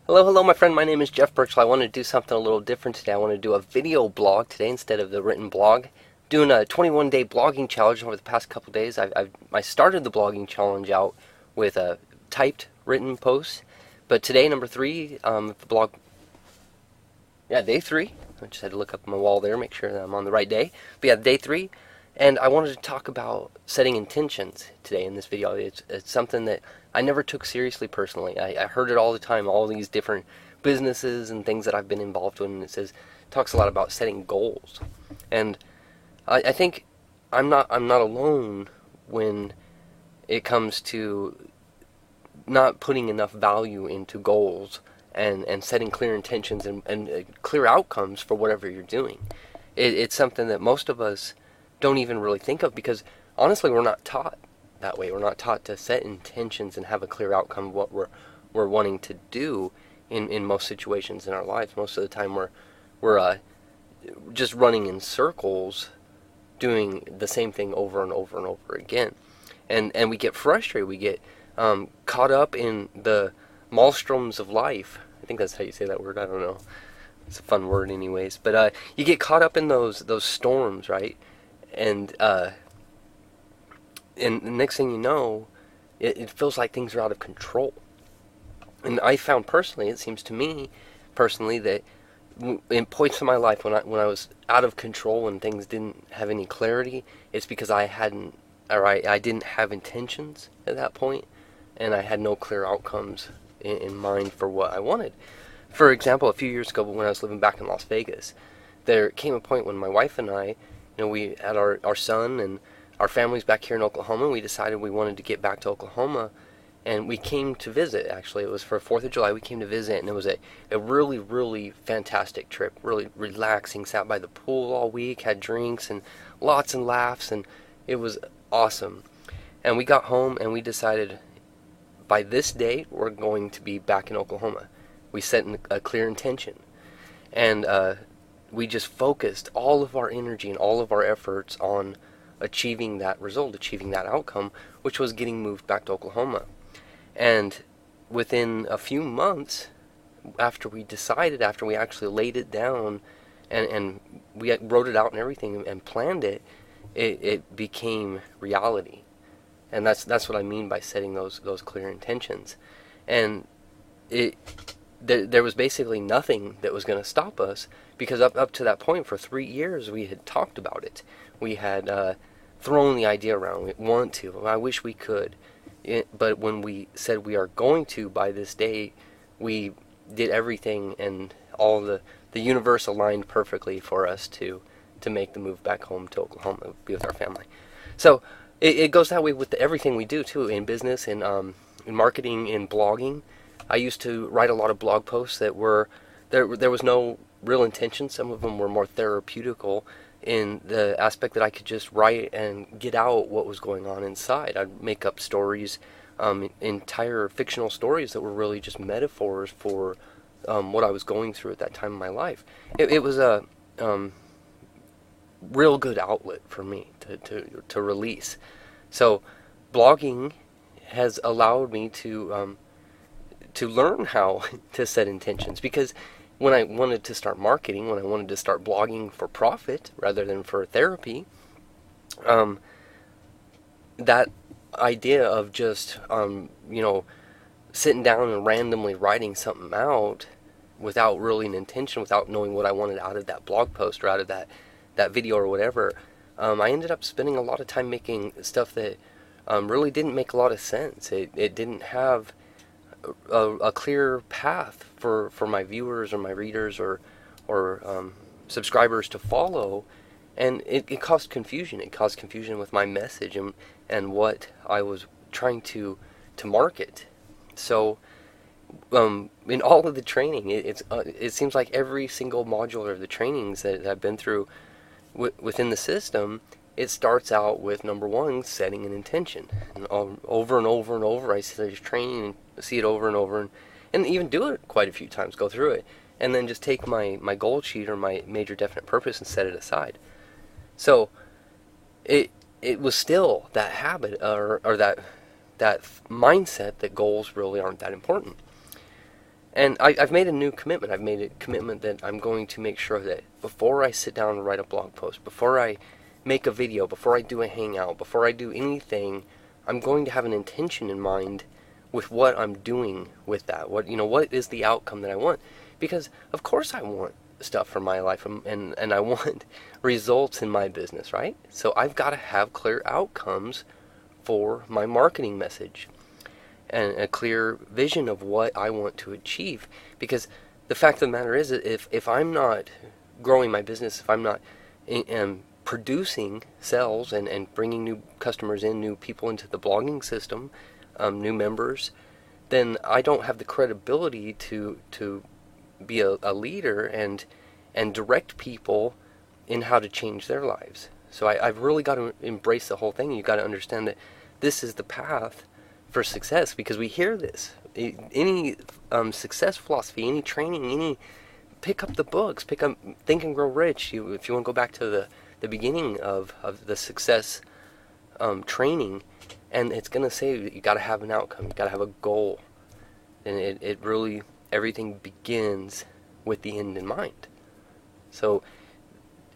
Hello, my friend. My name is Jeff Birchall. I want to do something a little different today. I want to do a video blog today instead of the written blog. Doing a 21-day blogging challenge over the past couple days. I started the blogging challenge out with a typed written post, but today, number 3, the blog, day 3. I just had to look up on my wall there, make sure that I'm on the right day. But yeah, day 3, and I wanted to talk about setting intentions today in this video. It's something that I never took seriously personally. I heard it all the time, all these different businesses and things that I've been involved in, and talks a lot about setting goals. And I think I'm not alone when it comes to not putting enough value into goals and setting clear intentions and clear outcomes for whatever you're doing. It's something that most of us don't even really think of because honestly we're not taught that way. We're not taught to set intentions and have a clear outcome of what we're wanting to do in most situations in our lives. Most of the time we're just running in circles doing the same thing over and over and over again. And we get frustrated. We get caught up in the maelstroms of life. I think that's how you say that word. I don't know. It's a fun word anyways. But you get caught up in those storms, right? And the next thing you know, it feels like things are out of control. And I found personally, it seems to me personally, that in points in my life when I was out of control and things didn't have any clarity, it's because I didn't have intentions at that point, and I had no clear outcomes in mind for what I wanted. For example, a few years ago when I was living back in Las Vegas, there came a point when my wife and I, we had our son and our family's back here in Oklahoma. We decided we wanted to get back to Oklahoma, and we came to visit. Actually, it was for 4th of July. We came to visit, and it was a really, really fantastic trip, really relaxing. Sat by the pool all week, had drinks and lots and laughs, and it was awesome. And we got home, and we decided by this date, we're going to be back in Oklahoma. We set a clear intention, and we just focused all of our energy and all of our efforts on achieving that result, achieving that outcome, which was getting moved back to Oklahoma. And within a few months, after we actually laid it down and we wrote it out and everything and planned it, it became reality. And that's what I mean by setting those clear intentions. And there was basically nothing that was going to stop us, because up to that point, for 3 years, we had talked about it. We had thrown the idea around. We want to. I wish we could. But when we said we are going to by this day, we did everything, and all the universe aligned perfectly for us to make the move back home to Oklahoma, be with our family. So it goes that way with everything we do too, in business, in marketing, in blogging. I used to write a lot of blog posts that were there was no real intention. Some of them were more therapeutical in the aspect that I could just write and get out what was going on inside. I'd make up stories, entire fictional stories that were really just metaphors for what I was going through at that time in my life. It was a real good outlet for me to release. So blogging has allowed me to learn how to set intentions, because when I wanted to start marketing, when I wanted to start blogging for profit rather than for therapy, that idea of just sitting down and randomly writing something out without really an intention, without knowing what I wanted out of that blog post or out of that video or whatever, I ended up spending a lot of time making stuff that really didn't make a lot of sense. It didn't have a clear path for my viewers or my readers or subscribers to follow, and it caused confusion. It caused confusion with my message and what I was trying to market. So in all of the training, it seems like every single module of the trainings that I've been through within the system, it starts out with, number 1, setting an intention. And over and over and over, I see this training and see it over and over, and even do it quite a few times, go through it, and then just take my goal sheet or my major definite purpose and set it aside. So it was still that habit or that mindset that goals really aren't that important. And I've made a new commitment. I've made a commitment that I'm going to make sure that before I sit down and write a blog post, before I make a video, before I do a hangout, before I do anything, I'm going to have an intention in mind with what I'm doing with that. What is the outcome that I want? Because of course I want stuff for my life, and I want results in my business, right? So I've got to have clear outcomes for my marketing message and a clear vision of what I want to achieve. Because the fact of the matter is that if I'm not growing my business, if I'm not producing sales and bringing new customers in, new people into the blogging system, new members, then I don't have the credibility to be a leader and direct people in how to change their lives. So I've really got to embrace the whole thing. You've got to understand that this is the path for success, because we hear this. Any success philosophy, any training, pick up the books, pick up Think and Grow Rich. If you want to go back to the beginning of the success training, and it's going to say that you got to have an outcome, you got to have a goal, and it really, everything begins with the end in mind. So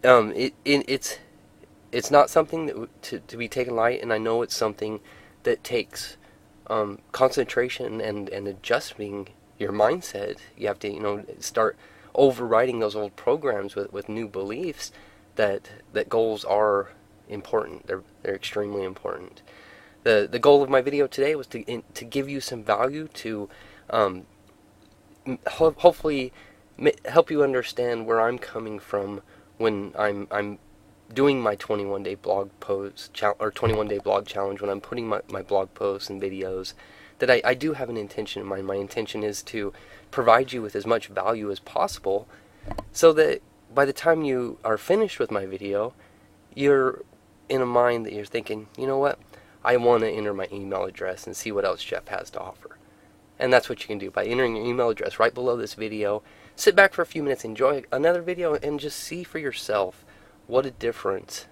it's not something that to be taken light, and I know it's something that takes concentration and adjusting your mindset. You have to start overriding those old programs with new beliefs that goals are important. They're extremely important. The goal of my video today was to give you some value, to hopefully help you understand where I'm coming from when I'm doing my 21-day blog post or 21-day blog challenge, when I'm putting my blog posts and videos, that I do have an intention in mind. My intention is to provide you with as much value as possible, so that by the time you are finished with my video, you're in a mind that you're thinking, you know what, I want to enter my email address and see what else Jeff has to offer. And that's what you can do by entering your email address right below this video. Sit back for a few minutes, enjoy another video, and just see for yourself what a difference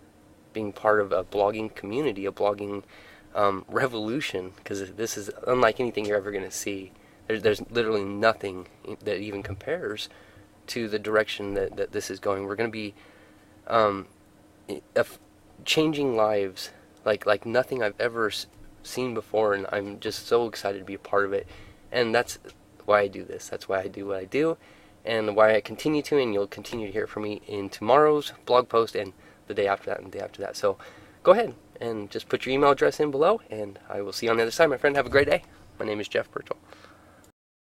being part of a blogging community, a blogging revolution, because this is unlike anything you're ever going to see. There's literally nothing that even compares to the direction that this is going. We're going to be changing lives like nothing I've ever seen before, and I'm just so excited to be a part of it. And that's why I do this. That's why I do what I do, and why I continue to, and you'll continue to hear from me in tomorrow's blog post and the day after that and the day after that. So go ahead and just put your email address in below, and I will see you on the other side, my friend. Have a great day. My name is Jeff Bertel.